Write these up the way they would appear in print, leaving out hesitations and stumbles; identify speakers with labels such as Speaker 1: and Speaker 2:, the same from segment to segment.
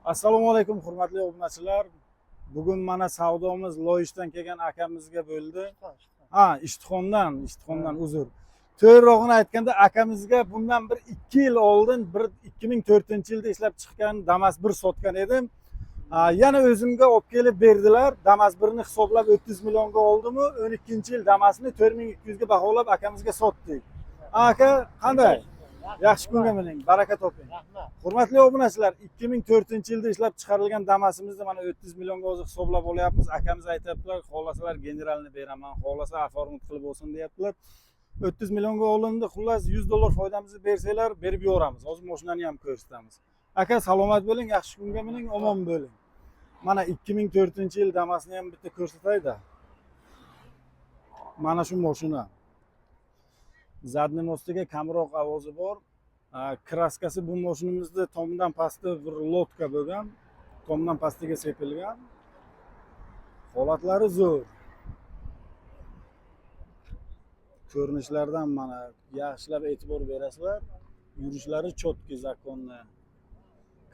Speaker 1: Assalomu alaykum hurmatli obunachilar. Bugun mana savdomiz Loyishdan kelgan akamizga bo'ldi. Ishtixondan uzr. To'g'rirog'ini aytganda akamizga bundan bir 2 yil oldin 2004-yilda ishlab chiqqan Damas 1 sotgan edim. Yana o'zimga olib kelib berdilar. Damas 1ni hisoblab 30 millionga oldimi? 12-yil Damasni 4200 ga baholab akamizga sotdik. Aka, qanday? Yaxshi kunga mining, baraka toping. Hurmatli obunachilar, 2004-yilda ishlab chiqarilgan Damasimizni mana 30 millionga hozir hisoblab olyapmiz. Akamiz aytibdilar, xohlasalar generalni beraman, xohlasa oformit qilib olsin deyaptilar. 30 millionga olindi. Xullas $100 foydamizni bersanglar, berib yuboramiz. Hozir mashinani ham ko'rsatamiz. Aka, salomat bo'ling, yaxshi kunga mining, omon bo'ling. Mana 2004-yil Damasni ham bitta ko'rsatayda. Mana shu mashina. Zadning ostiga kamroq ovozi bor. Kraskasi bu mashinamizda tomdan pastda bir lotka bo'lgan. Tomdan pastiga sepilgan. Holatlari zo'r. Ko'rinishlardan mana yaxshilab e'tibor berasizlar. Yurishlari chotki, zakonni.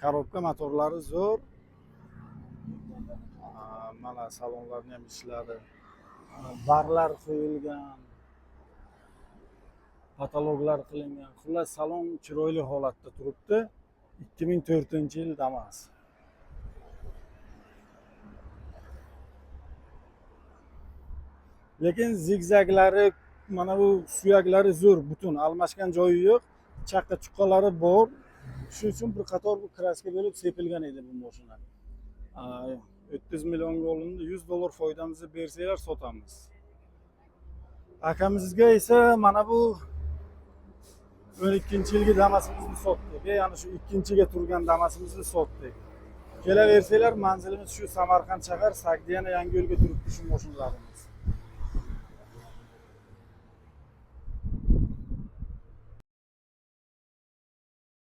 Speaker 1: Korobka motorlari zo'r. Mana salonlarni ham ishladi. Barlar qo'yilgan. Patologlar qilingan. Xullas salon chiroyli holatda turibdi. 2004-yil Damas. Lekin zigzaglari, mana bu suyaklari zo'r, butun, almashgan joyi yo'q. Chaqqa chuqqalari bor. Shuning uchun bir qator bu kraska bo'lib sepilgan edi bu mashina. 30 millionga olindi. $100 foydamizni bersanglar sotamiz. Akamizga esa mana bu 12-yilgi Damasimizni sotdik. Ya'ni shu 2-ga turgan Damasimizni sotdik. Kelaversanglar, manzilimiz shu Samarqand shahar Sagdiyana Yangiyo'lga turibdi shu mashinalarimiz.